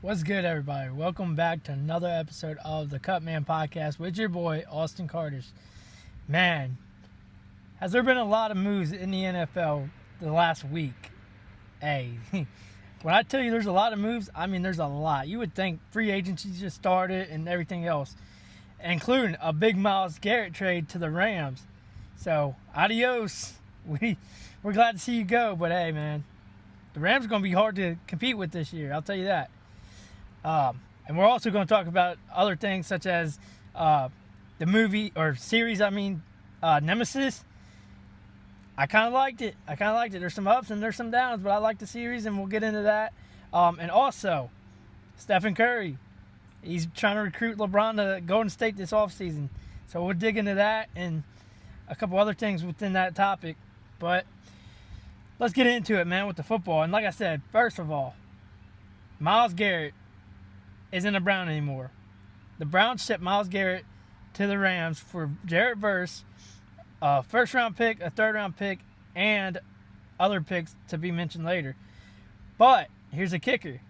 What's good, everybody? Welcome back to another episode of the Cutman Podcast with your boy, Austin Carters. Man, has there been a lot of moves in the NFL the last week? Hey, when I tell you there's a lot of moves, I mean there's a lot. You would think free agency just started and everything else, including a big Myles Garrett trade to the Rams. So, adios. We're glad to see you go, but hey, man, the Rams are going to be hard to compete with this year, I'll tell you that. And we're also going to talk about other things such as the movie or series, Nemesis. I kind of liked it. There's some ups and there's some downs, but I like the series, and we'll get into that. And also, Stephen Curry. He's trying to recruit LeBron to Golden State this offseason. So we'll dig into that and a couple other things within that topic. But let's get into it, man, with the football. And like I said, first of all, Myles Garrett isn't a Brown anymore. The Browns shipped Myles Garrett to the Rams for Jarrett Verse, a first-round pick, a third-round pick, and other picks to be mentioned later. But here's a kicker: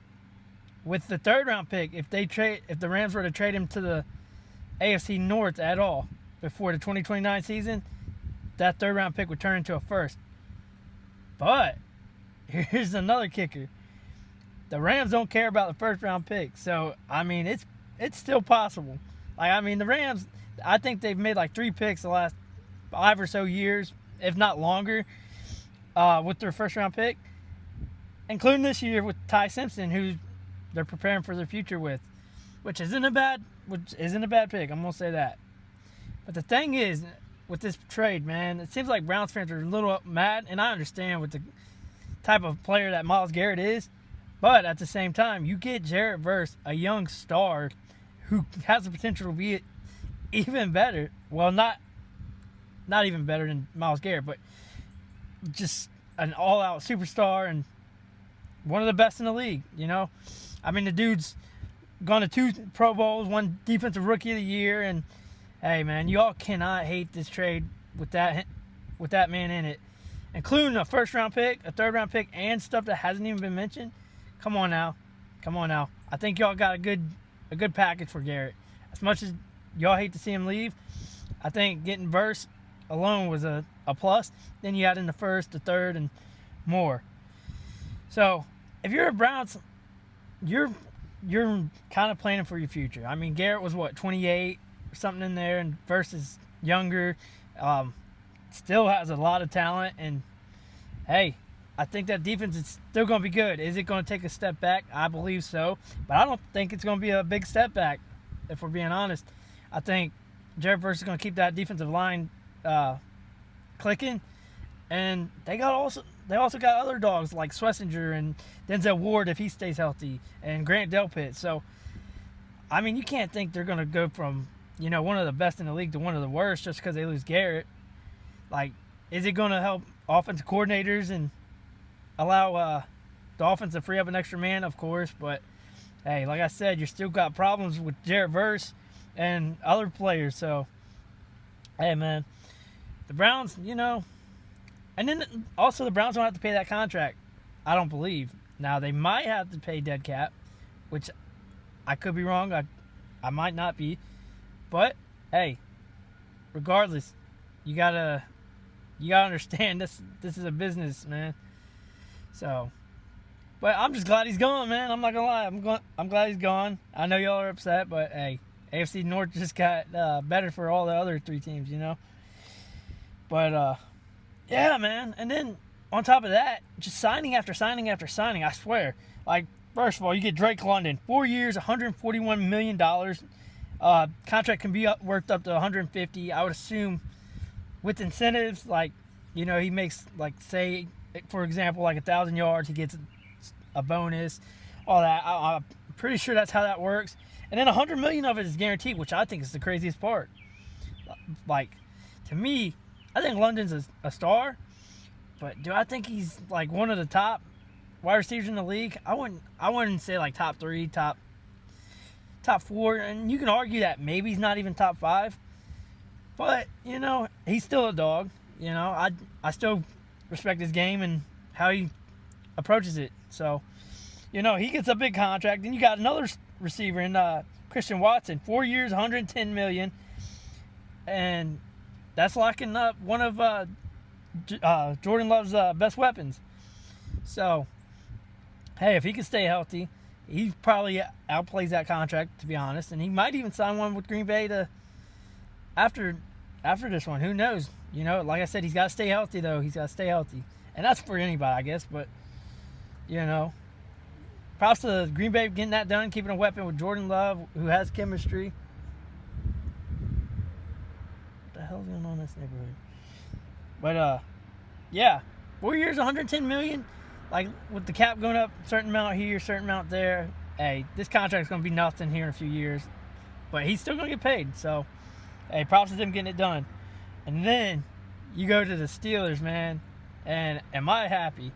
with the third-round pick, if the Rams were to trade him to the AFC North at all before the 2029 season, that third-round pick would turn into a first. But here's another kicker: the Rams don't care about the first-round pick. So, I mean, it's still possible. The Rams, I think they've made like 3 picks the last 5 or so years, if not longer, with their first-round pick, including this year with Ty Simpson, who they're preparing for their future with, which isn't a bad pick. I'm going to say that. But the thing is, with this trade, man, it seems like Browns fans are a little mad, and I understand with the type of player that Myles Garrett is. But at the same time, you get Jarrett Verse, a young star who has the potential to be even better. Well, not even better than Myles Garrett, but just an all-out superstar and one of the best in the league, you know? I mean, the dude's gone to 2 Pro Bowls, 1 Defensive Rookie of the Year, and hey, man, y'all cannot hate this trade with that man in it, including a first-round pick, a third-round pick, and stuff that hasn't even been mentioned. Come on now. I think y'all got a good package for Garrett. As much as y'all hate to see him leave, I think getting Verse alone was a plus. Then you add in the first, the third, and more. So if you're a Browns, you're kind of planning for your future. I mean, Garrett was 28 or something in there, and Verse is younger. Still has a lot of talent, and hey, I think that defense is still going to be good. Is it going to take a step back? I believe so. But I don't think it's going to be a big step back, if we're being honest. I think Jarrett Verse is going to keep that defensive line clicking. And they also got other dogs like Schlesinger and Denzel Ward if he stays healthy, and Grant Delpit. So, I mean, you can't think they're going to go from, one of the best in the league to one of the worst just because they lose Garrett. Like, is it going to help offensive coordinators and allow the offense to free up an extra man? Of course, but hey, like I said, you still got problems with Jarrett Verse and other players. So, hey, man, the Browns, and then also the Browns don't have to pay that contract, I don't believe. Now, they might have to pay dead cap, which I could be wrong. I might not be. But, hey, regardless, you gotta understand this is a business, man. So, but I'm just glad he's gone, man. I'm not gonna lie. I'm glad he's gone. I know y'all are upset, but hey, AFC North just got better for all the other 3 teams, But yeah, man. And then on top of that, just signing after signing after signing. I swear. Like, first of all, you get Drake London, 4 years, $141 million. Contract can be worked up to $150. I would assume with incentives, like, he makes, like, say, for example, like 1,000 yards, he gets a bonus, all that. I'm pretty sure that's how that works. And then $100 million of it is guaranteed, which I think is the craziest part. Like, to me, I think London's a star, but do I think he's like one of the top wide receivers in the league? I wouldn't say like top 3, top 4, and you can argue that maybe he's not even top 5. But he's still a dog. I still respect his game and how he approaches it. So, he gets a big contract. Then you got another receiver in Christian Watson, 4 years, $110 million, and that's locking up one of Jordan Love's best weapons. So, hey, if he can stay healthy, he probably outplays that contract, to be honest, and he might even sign one with Green Bay after this one. Who knows? Like I said, he's got to stay healthy, though. He's got to stay healthy, and that's for anybody, I guess. But props to Green Bay getting that done, keeping a weapon with Jordan Love, who has chemistry. What the hell's going on in this neighborhood? But yeah, 4 years, $110 million. Like, with the cap going up, certain amount here, certain amount there. Hey, this contract's going to be nothing here in a few years. But he's still going to get paid. So, hey, props to them getting it done. And then you go to the Steelers, man. And am I happy?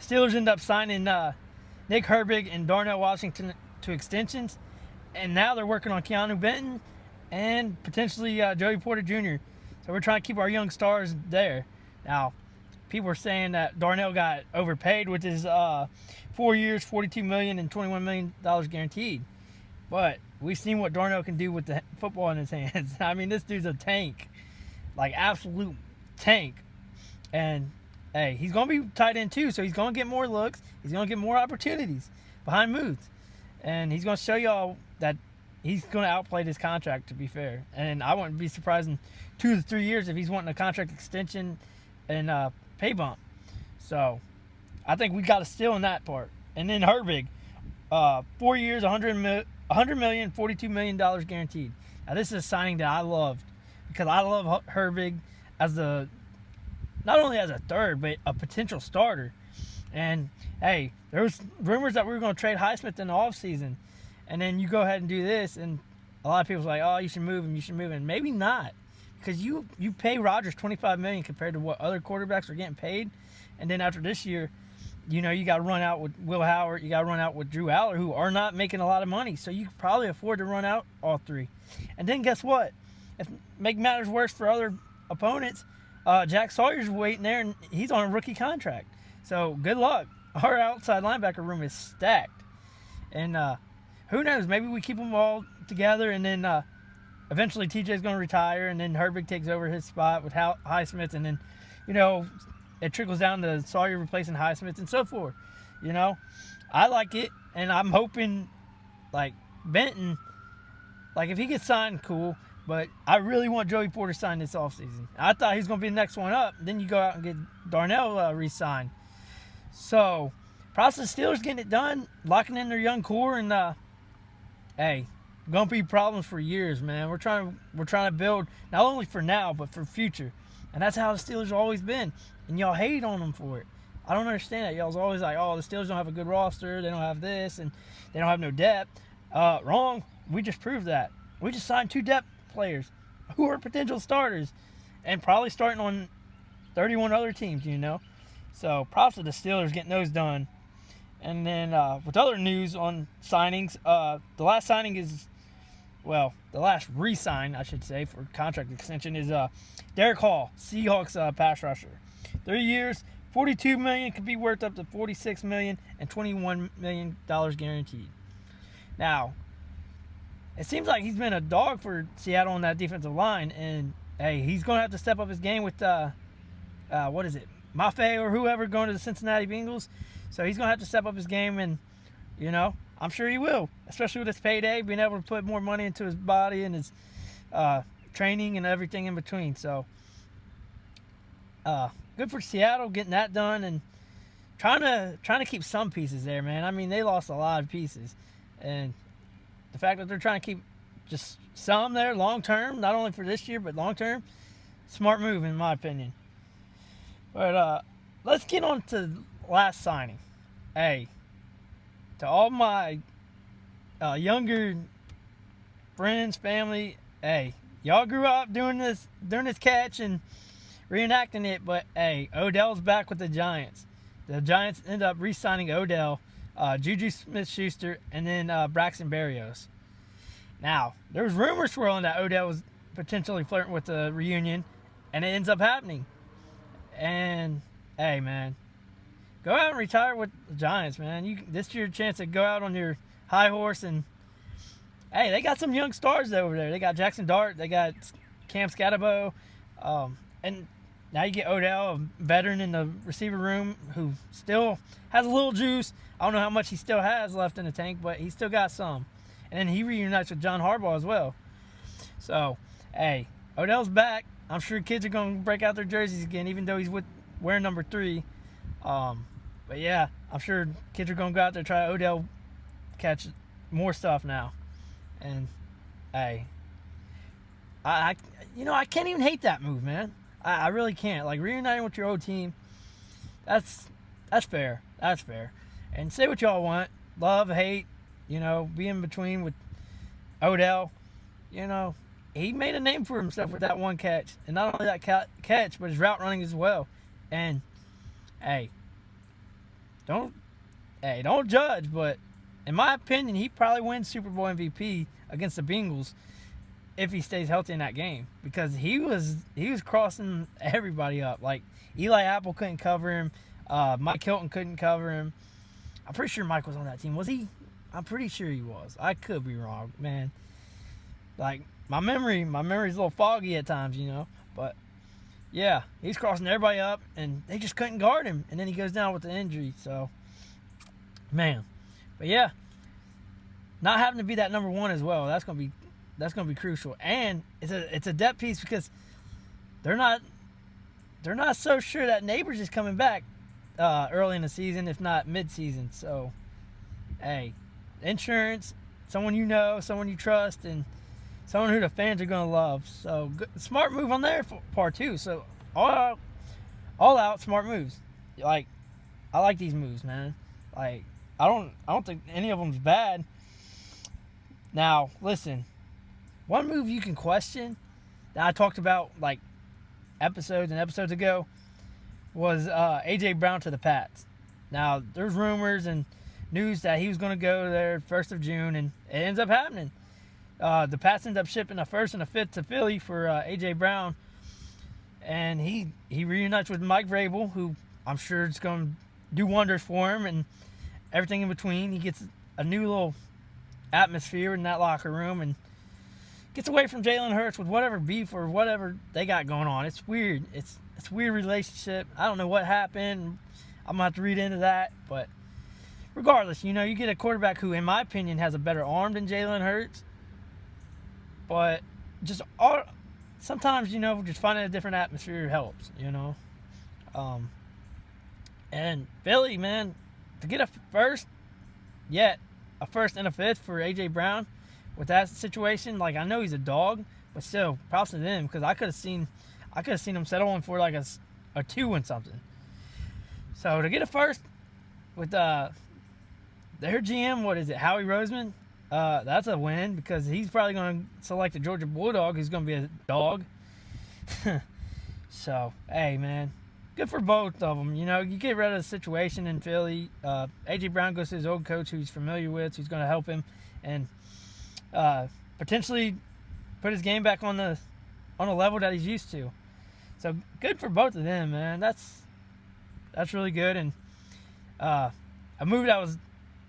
Steelers end up signing Nick Herbig and Darnell Washington to extensions. And now they're working on Keanu Benton and potentially Joey Porter Jr. So we're trying to keep our young stars there. Now, people are saying that Darnell got overpaid with his 4 years, $42 million and $21 million guaranteed. But we've seen what Darnell can do with the football in his hands. I mean, this dude's a tank. Like, absolute tank. And, hey, he's going to be tight end too, so he's going to get more looks. He's going to get more opportunities behind moves. And he's going to show y'all that he's going to outplay this contract, to be fair. And I wouldn't be surprised in 2 to 3 years if he's wanting a contract extension and pay bump. So I think we got a steal in that part. And then Herbig, 4 years, $100 million, $42 million guaranteed. Now this is a signing that I loved because I love Herbig as not only as a third, but a potential starter. And hey, there was rumors that we were going to trade Highsmith in the offseason. And then you go ahead and do this, and a lot of people's like, oh, you should move him, and maybe not. Because you pay Rodgers $25 million compared to what other quarterbacks are getting paid. And then after this year, you got to run out with Will Howard. You got to run out with Drew Aller, who are not making a lot of money. So you can probably afford to run out all three. And then guess what? If make matters worse for other opponents, Jack Sawyer's waiting there, and he's on a rookie contract. So good luck. Our outside linebacker room is stacked. And who knows? Maybe we keep them all together, and then eventually TJ's going to retire, and then Herbig takes over his spot with Highsmith, and then, it trickles down to Sawyer replacing Highsmith and so forth. I like it, and I'm hoping, like, Benton, like, if he gets signed, cool, but I really want Joey Porter signed this offseason. I thought he was going to be the next one up. Then you go out and get Darnell re-signed. So, props to the Steelers getting it done, locking in their young core, and, hey, gonna be problems for years, man. We're trying to build not only for now but for future, and that's how the Steelers have always been. And y'all hate on them for it. I don't understand that. Y'all's always like, oh, the Steelers don't have a good roster, they don't have this, and they don't have no depth. Wrong. We just proved that. We just signed 2 depth players who are potential starters, and probably starting on 31 other teams. So props to the Steelers getting those done. And then with other news on signings, the last signing is, the last re-sign, I should say, for contract extension is Derek Hall, Seahawks pass rusher. 3 years, $42 million, could be worth up to $46 million and $21 million guaranteed. Now, it seems like he's been a dog for Seattle on that defensive line, and hey, he's going to have to step up his game with Mafe or whoever going to the Cincinnati Bengals. So he's going to have to step up his game, and, I'm sure he will, especially with his payday, being able to put more money into his body and his training and everything in between. So, good for Seattle getting that done and trying to keep some pieces there, man. I mean, they lost a lot of pieces, and the fact that they're trying to keep just some there long term, not only for this year but long term, smart move in my opinion. But let's get on to last signing. Hey, to all my younger friends, family, hey, y'all grew up doing this catch and reenacting it, but hey, Odell's back with the Giants. The Giants end up re-signing Odell, Juju Smith-Schuster, and then Braxton Berrios. Now, there was rumors swirling that Odell was potentially flirting with the reunion, and it ends up happening. And hey, man, go out and retire with the Giants, man. This is your chance to go out on your high horse. And hey, they got some young stars over there. They got Jackson Dart. They got Cam Scatterbo. And now you get Odell, a veteran in the receiver room who still has a little juice. I don't know how much he still has left in the tank, but he still got some. And then he reunites with John Harbaugh as well. So, hey, Odell's back. I'm sure kids are going to break out their jerseys again, even though he's wearing number 3. But yeah, I'm sure kids are going to go out there and try Odell catch more stuff now. And hey, I can't even hate that move, man. I really can't. Like, reuniting with your old team, that's fair. That's fair. And say what y'all want, love, hate, be in between with Odell. He made a name for himself with that one catch, and not only that catch, but his route running as well. And hey, don't judge, but in my opinion, he probably wins Super Bowl MVP against the Bengals if he stays healthy in that game, because he was crossing everybody up. Like, Eli Apple couldn't cover him, Mike Hilton couldn't cover him. I'm pretty sure Mike was on that team. Was he? I'm pretty sure he was. I could be wrong, man. Like, my memory's a little foggy at times, But yeah, he's crossing everybody up, and they just couldn't guard him. And then he goes down with the injury. So, man. But yeah, not having to be that number 1 as well. That's gonna be crucial. And it's a depth piece because they're not so sure that Neighbors is coming back early in the season, if not mid-season. So, hey, insurance, someone someone you trust, and someone who the fans are going to love. So, smart move on their part, too. So, all out smart moves. Like, I like these moves, man. Like, I don't think any of them's bad. Now, listen, one move you can question that I talked about, like, episodes and episodes ago was A.J. Brown to the Pats. Now, there's rumors and news that he was going to go there 1st of June, and it ends up happening. The Pats end up shipping a 1st and a 5th to Philly for A.J. Brown, and he reunites with Mike Vrabel, who I'm sure is going to do wonders for him, and everything in between. He gets a new little atmosphere in that locker room, and gets away from Jalen Hurts with whatever beef or whatever they got going on. It's weird. It's a weird relationship. I don't know what happened. I'm going to have to read into that. But regardless, you get a quarterback who, in my opinion, has a better arm than Jalen Hurts. But sometimes, just finding a different atmosphere helps, And Philly, man, to get a first and a 5th for A.J. Brown with that situation, like, I know he's a dog, but still, props to them, because I could have seen him settling for like a 2 and something. So to get a first with their GM, what is it, Howie Roseman? That's a win, because he's probably going to select a Georgia Bulldog who's going to be a dog. So, hey, man, good for both of them. You get rid of the situation in Philly. A.J. Brown goes to his old coach who he's familiar with, who's going to help him, and potentially put his game back on the level that he's used to. So good for both of them, man. That's really good, and a move that was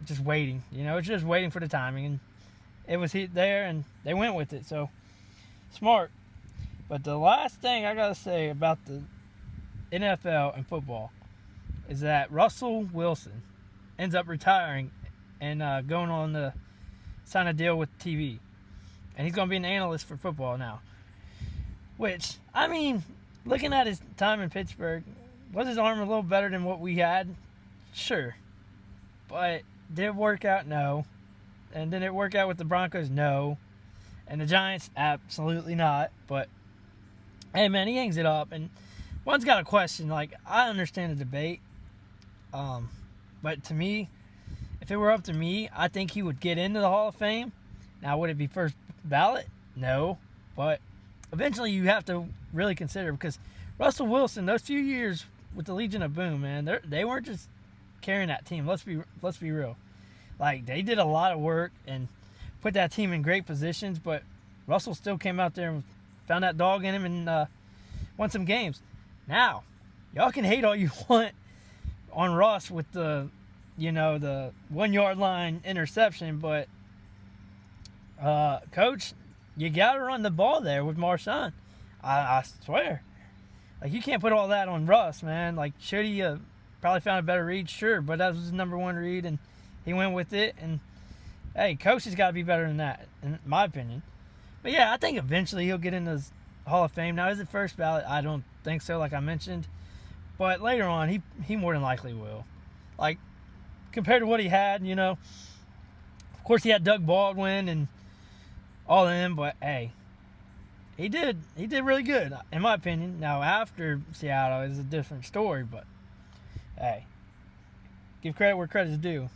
just waiting. It's just waiting for the timing, and it was there, and they went with it. So smart. But the last thing I gotta say about the NFL and football is that Russell Wilson ends up retiring and going on to sign a deal with TV. And he's going to be an analyst for football now. Which, I mean, looking at his time in Pittsburgh, was his arm a little better than what we had? Sure. But did it work out? No. And did it work out with the Broncos? No. And the Giants? Absolutely not. But, hey, man, he hangs it up. And one's got a question. Like, I understand the debate. But to me, if it were up to me, I think he would get into the Hall of Fame. Now, would it be first ballot? No. But eventually you have to really consider, because Russell Wilson, those few years with the Legion of Boom, man, they weren't just carrying that team. Let's be real. Like, they did a lot of work and put that team in great positions, but Russell still came out there and found that dog in him and won some games. Now, y'all can hate all you want on Russ with the 1 yard line interception, but coach, you got to run the ball there with Marshawn. I swear. Like, you can't put all that on Russ, man. Like, should he probably found a better read? Sure, but that was his number one read, and he went with it. And, hey, coach has got to be better than that, in my opinion. But, yeah, I think eventually he'll get into the Hall of Fame. Now, is it first ballot? I don't think so, like I mentioned. But later on, he more than likely will. Like, compared to what he had, of course he had Doug Baldwin and all of them, but, hey, he did really good, in my opinion. Now, after Seattle is a different story, but, hey, give credit where credit's due.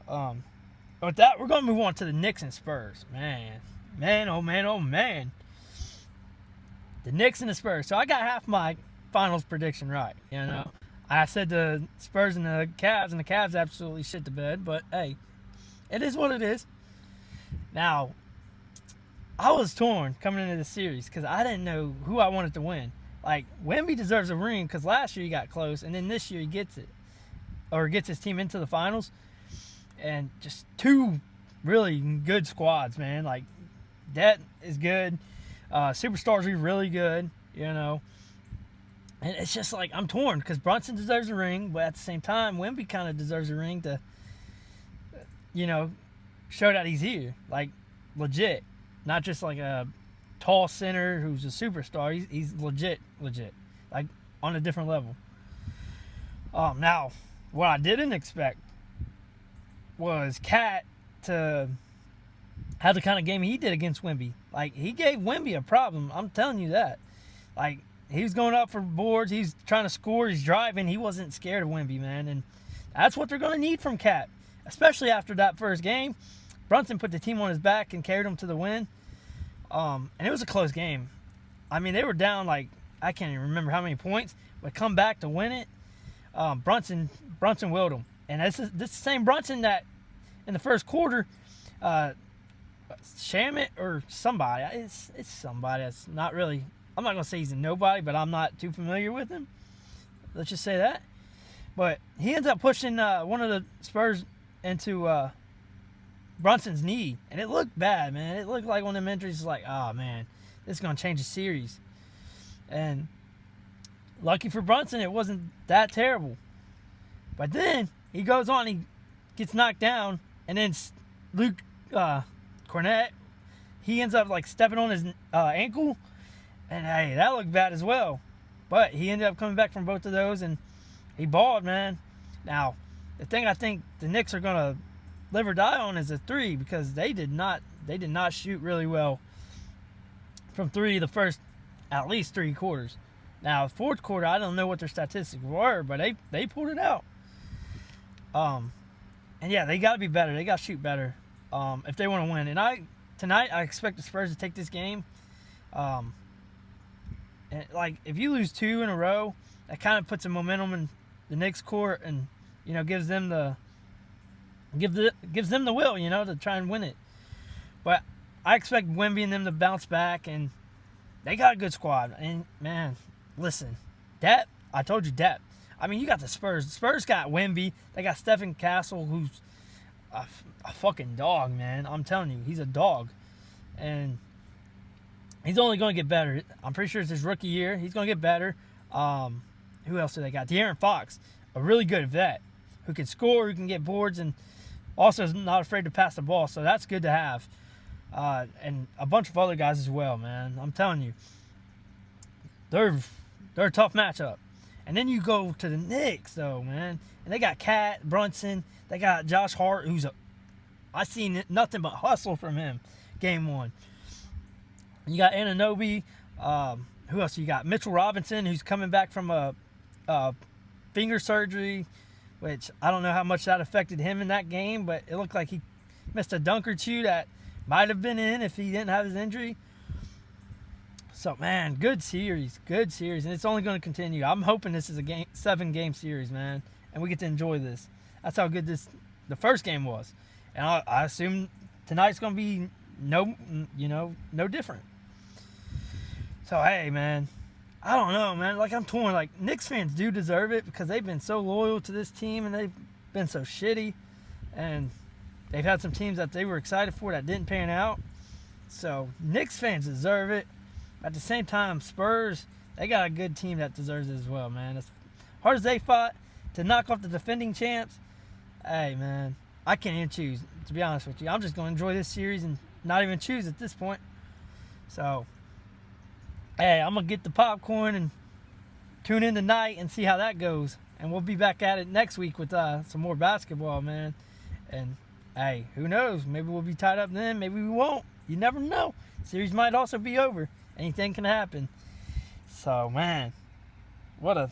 With that, we're going to move on to the Knicks and Spurs. Man, oh man. The Knicks and the Spurs. So I got half my finals prediction right, I said the Spurs and the Cavs absolutely shit the bed, but, hey, it is what it is. Now, I was torn coming into the series because I didn't know who I wanted to win. Like, Wemby deserves a ring because last year he got close, and then this year he gets it, or gets his team into the finals. And just two really good squads, man. Like, that is good. Superstars are really good, And it's just like, I'm torn because Brunson deserves a ring, but at the same time, Wemby kind of deserves a ring to, show that he's here. Like, legit. Not just like a tall center who's a superstar. He's legit. Like, on a different level. Now, what I didn't expect was Cat to have the kind of game he did against Wemby. Like, he gave Wemby a problem. I'm telling you that. Like, he was going up for boards. He's trying to score. He's driving. He wasn't scared of Wemby, man. And that's what they're going to need from Cat, especially after that first game. Brunson put the team on his back and carried them to the win. And it was a close game. I mean, they were down, like, I can't even remember how many points, but come back to win it. Brunson willed them. And this is the same Brunson that in the first quarter, Shamit or somebody, it's somebody that's not really, I'm not going to say he's a nobody, but I'm not too familiar with him. Let's just say that. But he ends up pushing one of the Spurs into Brunson's knee, and it looked bad, man. It looked like one of them injuries, like, oh, man, this is going to change the series. And lucky for Brunson, it wasn't that terrible. But then he goes on, he gets knocked down, and then Luke Cornett, he ends up, like, stepping on his ankle, and, hey, that looked bad as well. But he ended up coming back from both of those, and he balled, man. Now, the thing I think the Knicks are going to live or die on is a three, because they did not shoot really well from three the first at least three quarters. Now, fourth quarter, I don't know what their statistics were, but they pulled it out. And yeah, they got to be better. They got to shoot better if they want to win. And tonight I expect the Spurs to take this game. And like, if you lose two in a row, that kind of puts a momentum in the Knicks court, and gives them the will, to try and win it. But I expect Wemby and them to bounce back, and they got a good squad. And man, listen, depth. I told you depth. I mean, you got the Spurs. The Spurs got Wemby. They got Stephen Castle, who's a fucking dog, man. I'm telling you, he's a dog, and he's only going to get better. I'm pretty sure it's his rookie year. He's going to get better. Who else do they got? De'Aaron Fox, a really good vet who can score, who can get boards, and also is not afraid to pass the ball. So that's good to have. And a bunch of other guys as well, man. I'm telling you, they're a tough matchup. And then you go to the Knicks, though, man. And they got Cat, Brunson. They got Josh Hart, I seen nothing but hustle from him game one. You got Anunoby. Who else you got? Mitchell Robinson, who's coming back from a finger surgery, which I don't know how much that affected him in that game, but it looked like he missed a dunk or two that might have been in if he didn't have his injury. So, man, good series, and it's only going to continue. I'm hoping this is a 7-game series, man, and we get to enjoy this. That's how good the first game was, and I assume tonight's going to be no different. So, hey, man, I don't know, man. Like, I'm torn. Like, Knicks fans do deserve it because they've been so loyal to this team and they've been so shitty. And they've had some teams that they were excited for that didn't pan out. So, Knicks fans deserve it. At the same time, Spurs, they got a good team that deserves it as well, man. As hard as they fought to knock off the defending champs, hey, man, I can't even choose, to be honest with you. I'm just going to enjoy this series and not even choose at this point. So, hey, I'm going to get the popcorn and tune in tonight and see how that goes. And we'll be back at it next week with some more basketball, man. And, hey, who knows? Maybe we'll be tied up then. Maybe we won't. You never know. Series might also be over. Anything can happen. So, man, what a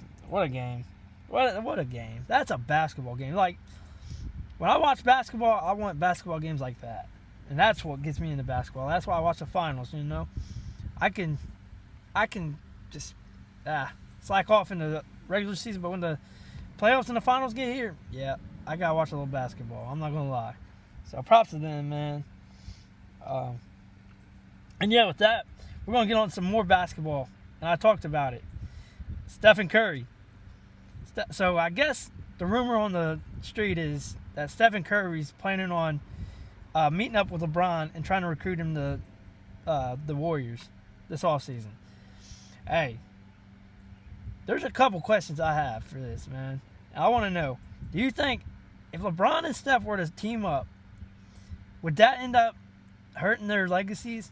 game. What a game. That's a basketball game. Like, when I watch basketball, I want basketball games like that. And that's what gets me into basketball. That's why I watch the finals, you know. I can just slack off in the regular season, but when the playoffs and the finals get here, yeah, I got to watch a little basketball. I'm not going to lie. So, props to them, man. And yeah, with that, we're going to get on some more basketball. And I talked about it. Stephen Curry. So I guess the rumor on the street is that Stephen Curry's planning on meeting up with LeBron and trying to recruit him to the Warriors this offseason. Hey, there's a couple questions I have for this, man. I want to know, do you think if LeBron and Steph were to team up, would that end up hurting their legacies?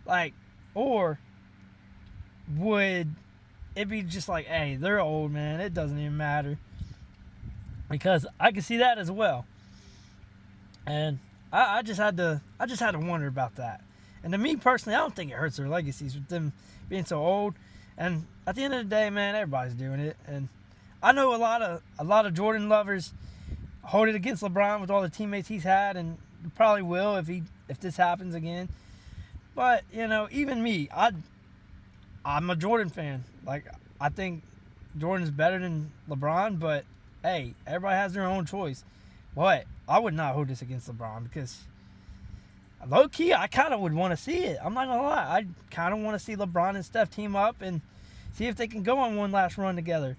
Like, or would it be just like, hey, they're old, man, it doesn't even matter? Because I can see that as well. And I just had to wonder about that. And to me personally, I don't think it hurts their legacies with them being so old. And at the end of the day, man, everybody's doing it. And I know a lot of Jordan lovers hold it against LeBron with all the teammates he's had, and probably will if this happens again. But, you know, even me, I'm a Jordan fan. Like, I think Jordan's better than LeBron, but, hey, everybody has their own choice. But I would not hold this against LeBron because, low-key, I kind of would want to see it. I'm not going to lie. I kind of want to see LeBron and Steph team up and see if they can go on one last run together.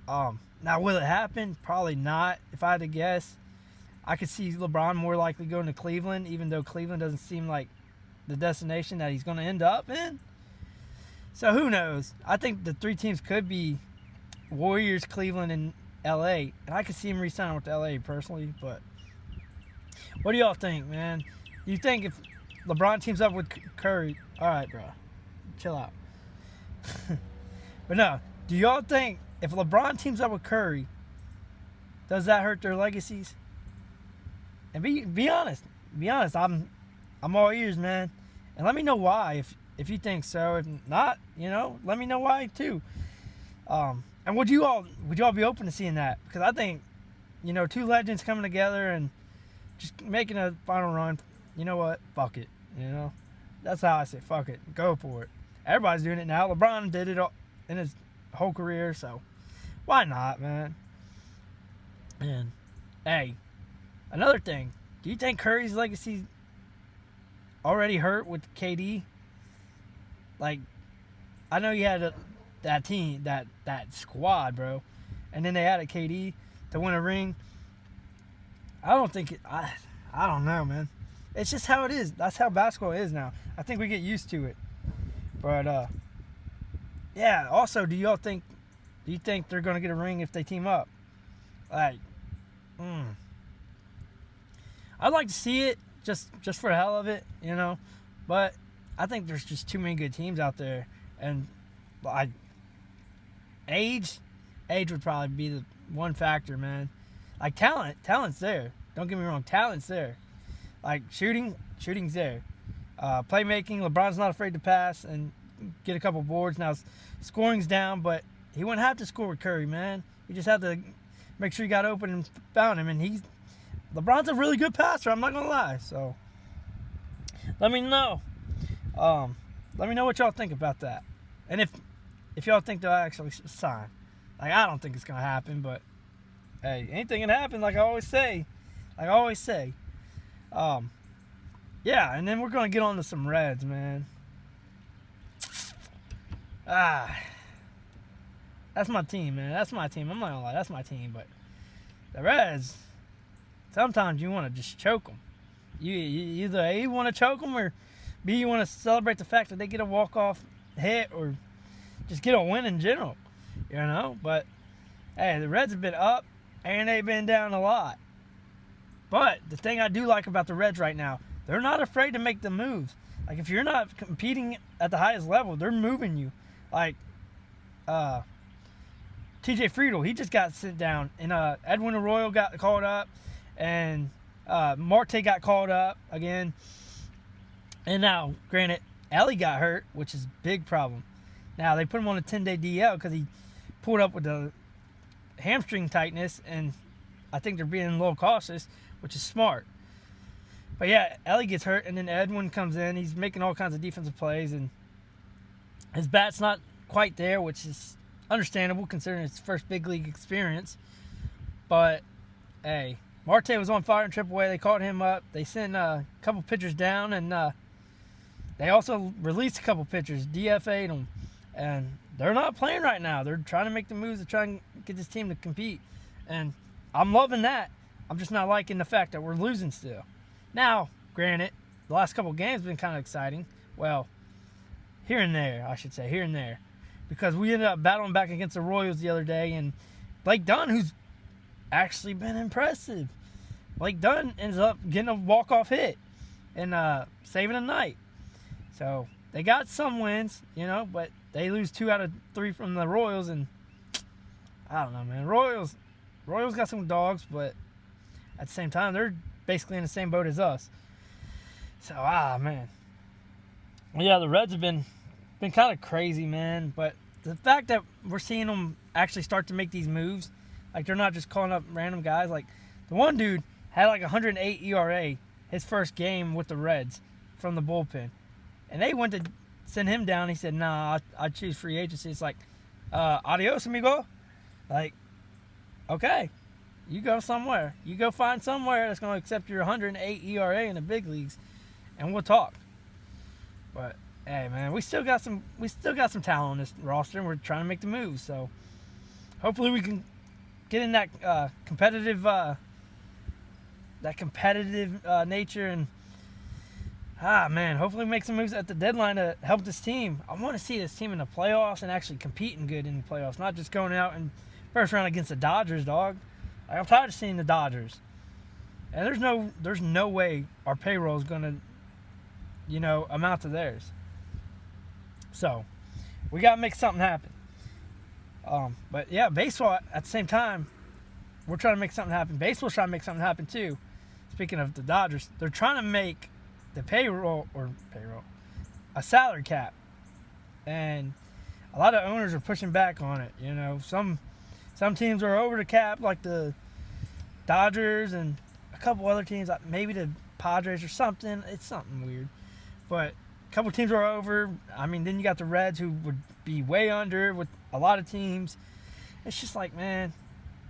Now, will it happen? Probably not, if I had to guess. I could see LeBron more likely going to Cleveland, even though Cleveland doesn't seem like the destination that he's going to end up in. So who knows? I think the three teams could be Warriors, Cleveland, and LA. And I could see him re-signing with LA personally. But what do y'all think, man? Do you think if LeBron teams up with Curry, all right, bro, chill out. But no, do y'all think if LeBron teams up with Curry, does that hurt their legacies? And be honest. Be honest. I'm all ears, man. And let me know why if you think so. If not, you know, let me know why too. And would you all be open to seeing that? Because I think, you know, two legends coming together and just making a final run. You know what? Fuck it. You know, that's how I say fuck it. Go for it. Everybody's doing it now. LeBron did it in his whole career, so why not, man? And hey, another thing. Do you think Curry's legacy already hurt with KD? Like, I know you had that team, that squad, bro, and then they added KD to win a ring. I don't think it. I don't know, man. It's just how it is. That's how basketball is now. I think we get used to it. But yeah. Also, do you think they're gonna get a ring if they team up? Like, I'd like to see it just for the hell of it, you know. But I think there's just too many good teams out there, and age would probably be the one factor, man. Like talent's there. Don't get me wrong, talent's there. Like shooting's there. Playmaking, LeBron's not afraid to pass and get a couple boards. Now scoring's down, but he wouldn't have to score with Curry, man. He just had to make sure he got open and found him. And LeBron's a really good passer. I'm not gonna lie. So let me know. Let me know what y'all think about that, and if y'all think they'll actually sign. Like, I don't think it's gonna happen, but hey, anything can happen. Like I always say. Yeah, and then we're gonna get on to some Reds, man. Ah, that's my team, man. That's my team. I'm not gonna lie, that's my team. But the Reds, sometimes you want to just choke them. You either A, want to choke them, or B, you want to celebrate the fact that they get a walk-off hit or just get a win in general. You know? But, hey, the Reds have been up and they've been down a lot. But the thing I do like about the Reds right now, they're not afraid to make the moves. Like, if you're not competing at the highest level, they're moving you. Like, TJ Friedel, he just got sent down. And Edwin Arroyo got called up. And Marte got called up again. And now, granted, Ellie got hurt, which is a big problem. Now, they put him on a 10-day DL because he pulled up with the hamstring tightness. And I think they're being a little cautious, which is smart. But yeah, Ellie gets hurt, and then Edwin comes in. He's making all kinds of defensive plays, and his bat's not quite there, which is understandable considering his first big league experience. But, hey, Marte was on fire in AAA. They called him up. They sent a couple pitchers down, and they also released a couple pitchers, DFA'd them. And they're not playing right now. They're trying to make the moves to try and get this team to compete. And I'm loving that. I'm just not liking the fact that we're losing still. Now, granted, the last couple of games have been kind of exciting. Well, here and there, I should say, here and there. Because we ended up battling back against the Royals the other day, and Blake Dunn, who's actually been impressive. Blake Dunn ends up getting a walk-off hit and saving a night. So, they got some wins, you know, but they lose 2 out of 3 from the Royals, and I don't know, man. Royals got some dogs, but at the same time, they're basically in the same boat as us. So, man. Yeah, the Reds have been kind of crazy, man. But the fact that we're seeing them actually start to make these moves, like they're not just calling up random guys. Like the one dude had like 108 ERA his first game with the Reds from the bullpen. And they went to send him down. He said, nah, I'd choose free agency. It's like, adios, amigo. Like, okay. You go somewhere. You go find somewhere that's going to accept your 108 ERA in the big leagues, and we'll talk. But hey, man, we still got some talent on this roster, and we're trying to make the moves. So hopefully we can get in that competitive nature, and man, hopefully make some moves at the deadline to help this team. I want to see this team in the playoffs and actually competing good in the playoffs, not just going out in first round against the Dodgers, dog. I'm tired of seeing the Dodgers. And there's no way our payroll is going to, you know, amount to theirs. So, we got to make something happen. But, yeah, baseball, at the same time, we're trying to make something happen. Baseball's trying to make something happen, too. Speaking of the Dodgers, they're trying to make the payroll, a salary cap. And a lot of owners are pushing back on it, you know. Some teams are over the cap, like the Dodgers and a couple other teams, like maybe the Padres or something. It's something weird. But a couple teams are over. I mean, then you got the Reds, who would be way under with a lot of teams. It's just like, man,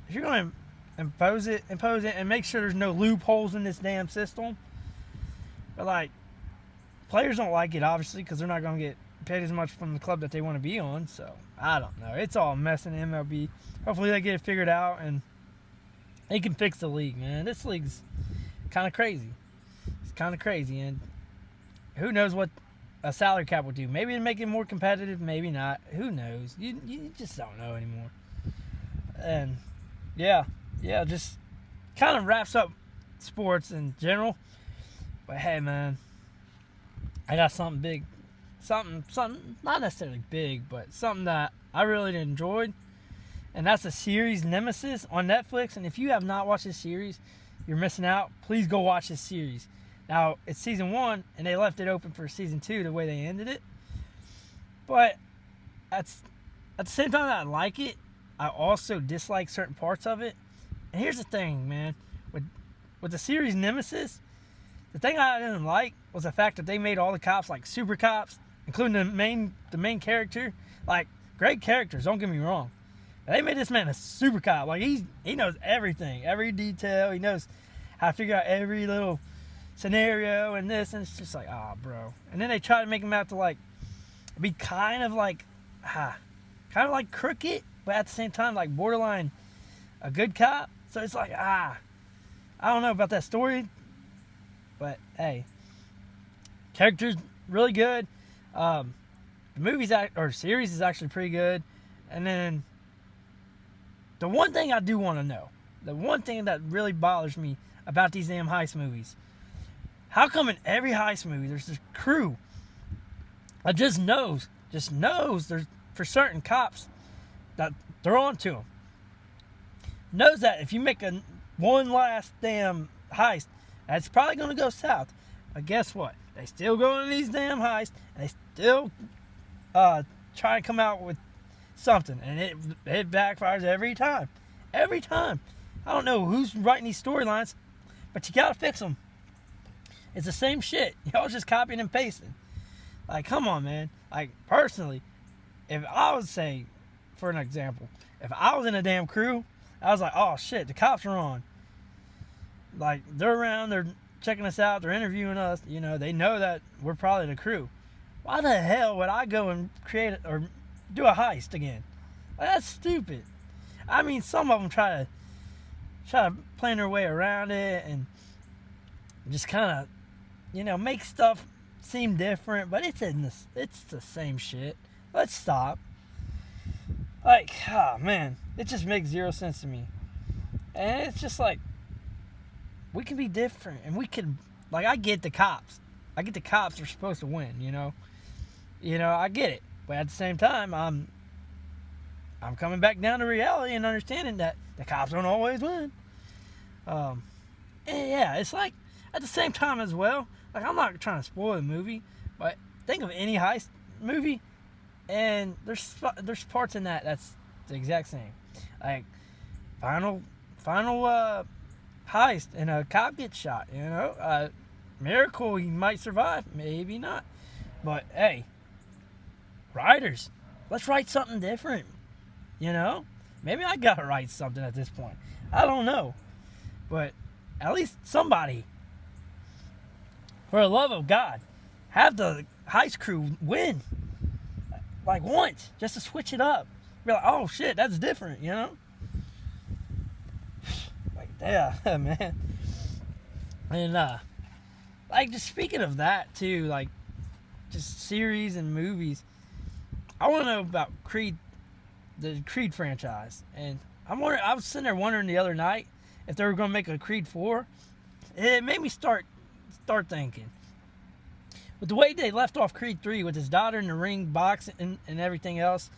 if you're going to impose it, and make sure there's no loopholes in this damn system. But, like, players don't like it, obviously, because they're not going to get paid as much from the club that they want to be on. So, I don't know. It's all a mess in the MLB. Hopefully they get it figured out and they can fix the league, man. This league's kind of crazy. It's kind of crazy, and who knows what a salary cap will do. Maybe it'll make it more competitive, maybe not. Who knows? You just don't know anymore. And, yeah, just kind of wraps up sports in general. But, hey, man, I got something big. Something not necessarily big, but something that I really enjoyed. And that's the series Nemesis on Netflix. And if you have not watched this series, you're missing out. Please go watch this series. Now, it's season 1, and they left it open for season 2 the way they ended it. But at the same time that I like it, I also dislike certain parts of it. And here's the thing, man. With the series Nemesis, the thing I didn't like was the fact that they made all the cops like super cops, including the main character. Like, great characters, don't get me wrong. They made this man a super cop. Like, he knows everything, every detail. He knows how to figure out every little scenario and this, and it's just like, bro. And then they try to make him out to, like, be kind of like kind of like crooked, but at the same time like borderline a good cop. So it's like I don't know about that story, but hey, character's really good. The series is actually pretty good. And then the one thing I do want to know, the one thing that really bothers me about these damn heist movies, how come in every heist movie there's this crew that just knows there's for certain cops that they're on to them, knows that if you make one last damn heist, that's probably going to go south. But guess what? They still go into these damn heists, and they still try to come out with something, and it backfires every time. Every time. I don't know who's writing these storylines, but you gotta fix them. It's the same shit. Y'all just copying and pasting. Like, come on, man. Like, personally, if I would say, for an example, if I was in a damn crew, I was like, oh shit, the cops are on. Like, they're around, they're checking us out, they're interviewing us, they know that we're probably the crew. Why the hell would I go and create or do a heist again? Like, that's stupid. I mean, some of them try to plan their way around it and just kind of, make stuff seem different, but it's the same shit. Let's stop. Like, man, it just makes zero sense to me. And it's just like, we can be different, and we can, like, I get the cops. I get the cops are supposed to win, I get it. But at the same time, I'm coming back down to reality and understanding that the cops don't always win. And yeah, it's like, at the same time as well, like, I'm not trying to spoil the movie, but think of any heist movie, and there's parts in that's the exact same. Like, final heist, and a cop gets shot, miracle, he might survive, maybe not. But hey, writers, let's write something different. Maybe I gotta write something at this point. I don't know, but at least somebody, for the love of God, have the heist crew win, like, once, just to switch it up. Be like, oh shit, that's different, Like, yeah, man. And like, just speaking of that too, like, just series and movies, I want to know about Creed, the Creed franchise. And I was sitting there wondering the other night if they were going to make a Creed 4. It made me start thinking. With the way they left off Creed 3 with his daughter in the ring, boxing, and everything else,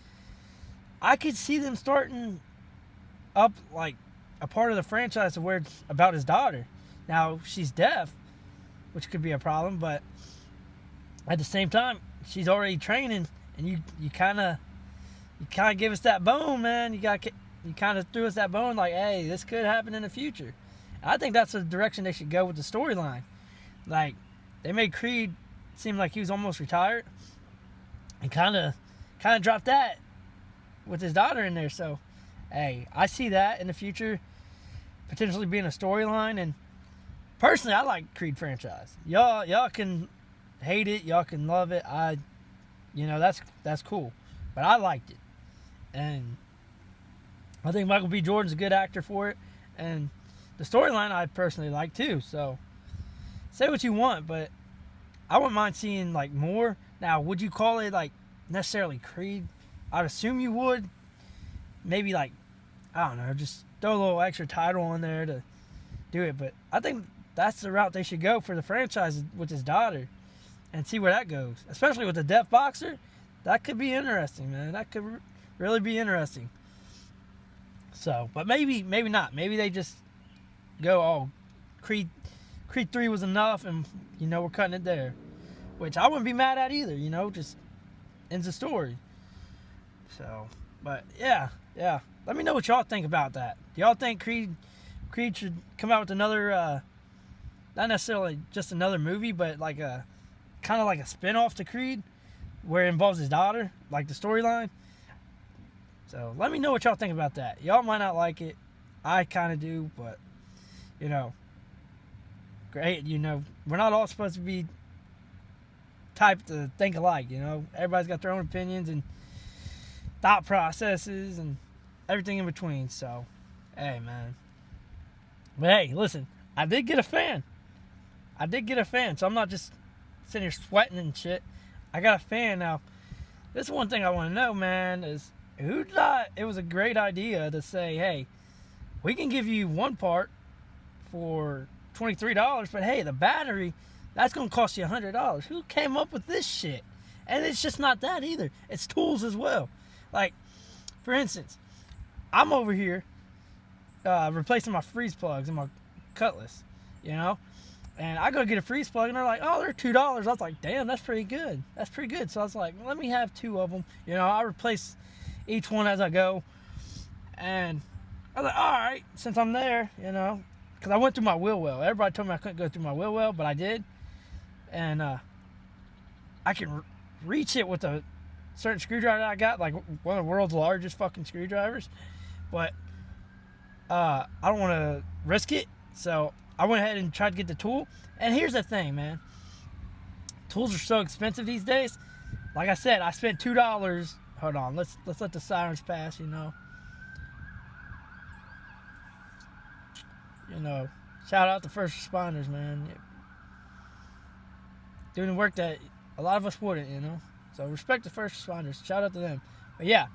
I could see them starting up, like, a part of the franchise where it's about his daughter. Now, she's deaf, which could be a problem, but at the same time, she's already training, and you kind of give us that bone, man. You kind of threw us that bone, like, hey, this could happen in the future. I think that's the direction they should go with the storyline. Like, they made Creed seem like he was almost retired, and kind of dropped that with his daughter in there. So, hey, I see that in the future potentially being a storyline. And personally, I like Creed franchise. Y'all can hate it, y'all can love it. That's cool, but I liked it, and I think Michael B. Jordan's a good actor for it, and the storyline I personally like too. So, say what you want, but I wouldn't mind seeing, like, more. Now, would you call it, like, necessarily Creed? I'd assume you would. Maybe, like, I don't know, just throw a little extra title on there to do it. But I think that's the route they should go for the franchise with his daughter, and see where that goes. Especially with the deaf boxer, that could be interesting, man. That could really be interesting. So, but maybe not. Maybe they just go, oh, Creed 3 was enough, and, we're cutting it there. Which I wouldn't be mad at either, just ends the story. So, but yeah. Let me know what y'all think about that. Do y'all think Creed should come out with another, not necessarily just another movie, but like a kind of like a spin-off to Creed, where it involves his daughter, like the storyline? So let me know what y'all think about that. Y'all might not like it. I kind of do, but, great. We're not all supposed to be typed to think alike, Everybody's got their own opinions, and thought processes and everything in between. So, hey, man. But hey, listen, I did get a fan. So I'm not just sitting here sweating and shit. I got a fan now. This is one thing I want to know, man, is who thought it was a great idea to say, hey, we can give you one part for $23, but hey, the battery, that's going to cost you $100. Who came up with this shit? And it's just not that either. It's tools as well. Like, for instance, I'm over here replacing my freeze plugs in my Cutlass, you know? And I go get a freeze plug, and they're like, oh, they're $2. I was like, damn, that's pretty good. So I was like, let me have 2 of them. You know, I replace each one as I go. And I was like, all right, since I'm there, you know, because I went through my wheel well. Everybody told me I couldn't go through my wheel well, but I did. And I can reach it with a certain screwdriver that I got, like one of the world's largest fucking screwdrivers. But I don't want to risk it, so I went ahead and tried to get the tool. And here's the thing, man. Tools are so expensive these days. Like I said, I spent $2. Hold on, let's let the sirens pass, you know. You know, shout out to first responders, man. Doing the work that a lot of us wouldn't, you know. So respect the first responders. Shout out to them. But yeah,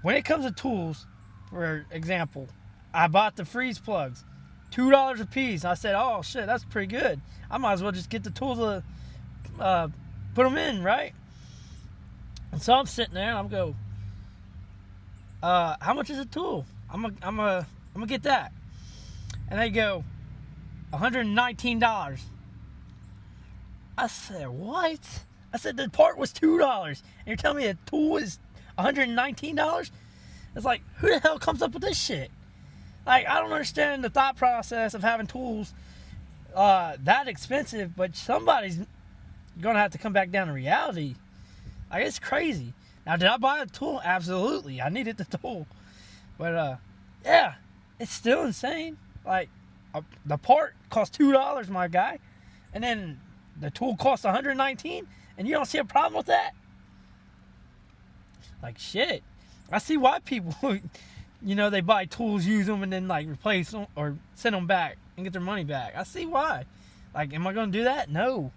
when it comes to tools, for example, I bought the freeze plugs. $2 a piece. I said, oh shit, that's pretty good. I might as well just get the tools to put them in, right? And so I'm sitting there and I'm go, how much is a tool? I'm gonna get that. And they go, $119. I said, what? I said the part was $2, and you're telling me a tool is $119? It's like, who the hell comes up with this shit? Like, I don't understand the thought process of having tools that expensive, but somebody's gonna have to come back down to reality. Like, it's crazy. Now, did I buy a tool? Absolutely, I needed the tool, but yeah, it's still insane. Like, the part cost $2, my guy, and then the tool costs $119, and you don't see a problem with that? Like, shit. I see why people, you know, they buy tools, use them, and then, like, replace them or send them back and get their money back. I see why. Like, am I going to do that? No.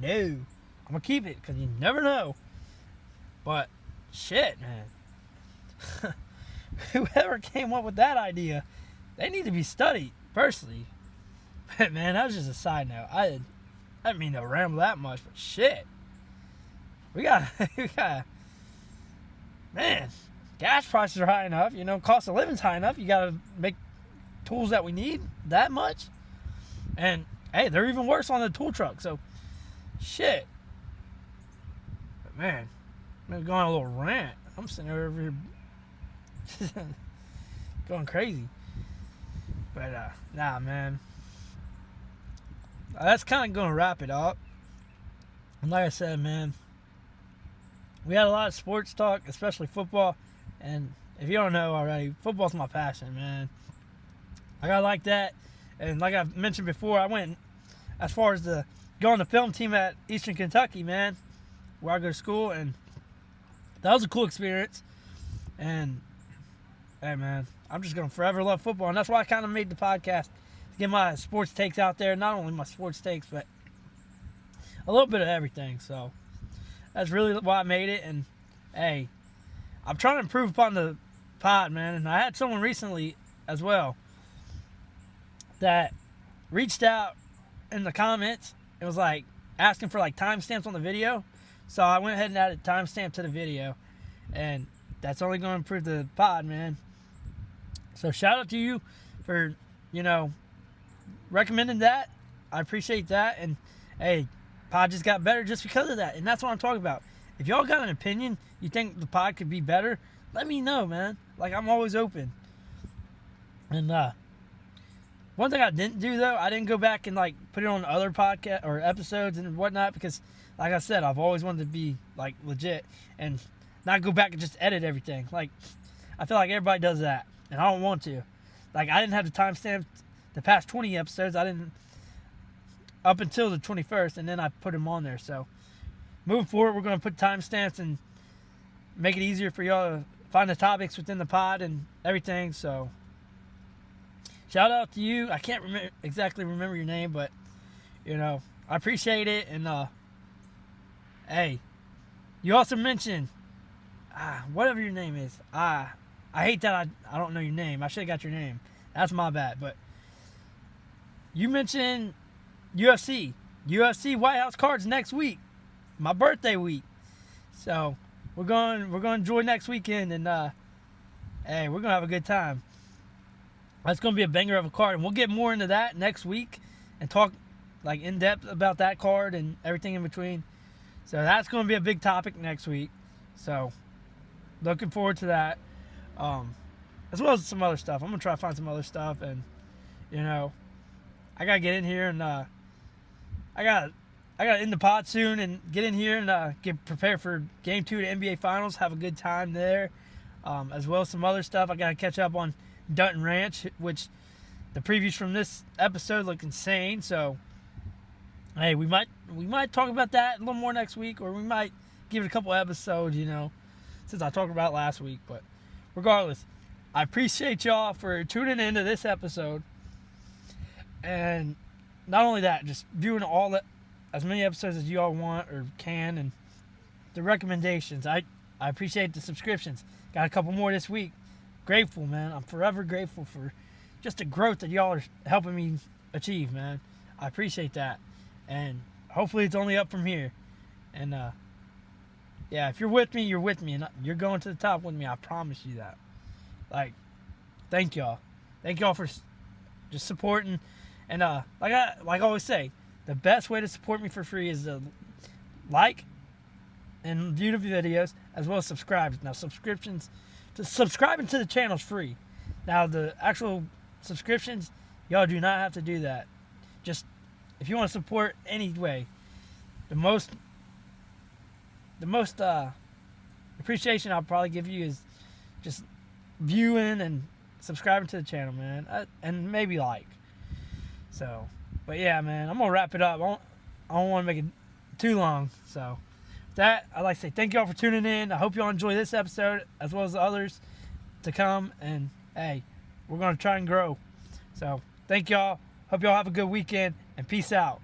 I'm going to keep it because you never know. But, shit, man. Whoever came up with that idea, they need to be studied, personally. But, man, that was just a side note. I didn't mean to ramble that much, but shit. We got, man, gas prices are high enough, you know, cost of living's high enough. You got to make tools that we need that much. And, hey, they're even worse on the tool truck, so, shit. But, man, I'm going on a little rant. I'm sitting over here going crazy. But, nah, man. That's kind of going to wrap it up. And like I said, man, we had a lot of sports talk, especially football. And if you don't know already, football's my passion, man. Like, I like that. And like I've mentioned before, I went as far as the go on the film team at Eastern Kentucky, man, where I go to school. And that was a cool experience. And, hey, man, I'm just going to forever love football. And that's why I kind of made the podcast. Get my sports takes out there. Not only my sports takes, but a little bit of everything. So that's really why I made it. And hey, I'm trying to improve upon the pod, man. And I had someone recently as well that reached out in the comments. It was like asking for like timestamps on the video. So I went ahead and added timestamp to the video. And that's only going to improve the pod, man. So shout out to you for, you know, recommending that. I appreciate that. And hey, pod just got better just because of that. And that's what I'm talking about. If y'all got an opinion, you think the pod could be better, let me know, man. Like, I'm always open. And one thing I didn't do, though, I didn't go back and like put it on other podcast or episodes and whatnot, because like I said, I've always wanted to be like legit and not go back and just edit everything. Like, I feel like everybody does that, and I don't want to. Like, I didn't have the timestamp the past 20 episodes. I didn't up until the 21st, and then I put them on there. So moving forward, we're going to put timestamps and make it easier for y'all to find the topics within the pod and everything. So shout out to you. I can't exactly remember your name, but I appreciate it. And hey, you also mentioned whatever your name is. I hate that I don't know your name. I should have got your name. That's my bad. But you mentioned UFC White House cards next week, my birthday week. So we're going to enjoy next weekend, and hey, we're gonna have a good time. That's gonna be a banger of a card, and we'll get more into that next week and talk like in depth about that card and everything in between. So that's gonna be a big topic next week. So looking forward to that, as well as some other stuff. I'm gonna try to find some other stuff, and I gotta get in here and I gotta end the pod soon and get in here and get prepared for Game 2 of the NBA Finals. Have a good time there, as well as some other stuff. I gotta catch up on Dutton Ranch, which the previews from this episode look insane. So hey, we might talk about that a little more next week, or we might give it a couple episodes, since I talked about it last week. But regardless, I appreciate y'all for tuning into this episode, and not only that, just viewing as many episodes as you all want or can, and the recommendations. I appreciate the subscriptions. Got a couple more this week. Grateful, man. I'm forever grateful for just the growth that y'all are helping me achieve, man. I appreciate that. And hopefully it's only up from here. And yeah, if you're with me, you're with me, and you're going to the top with me. I promise you that. Like, thank y'all. Thank y'all for just supporting. And like I always say, the best way to support me for free is to like and view the videos, as well as subscribe. Now, subscribing to the channel is free. Now, the actual subscriptions, y'all do not have to do that. Just if you want to support anyway, the most appreciation I'll probably give you is just viewing and subscribing to the channel, man, and maybe like. So, but yeah, man, I'm gonna wrap it up. I don't want to make it too long. So, with that, I'd like to say thank y'all for tuning in. I hope y'all enjoy this episode as well as the others to come. And hey, we're gonna try and grow. So, thank y'all. Hope y'all have a good weekend, and peace out.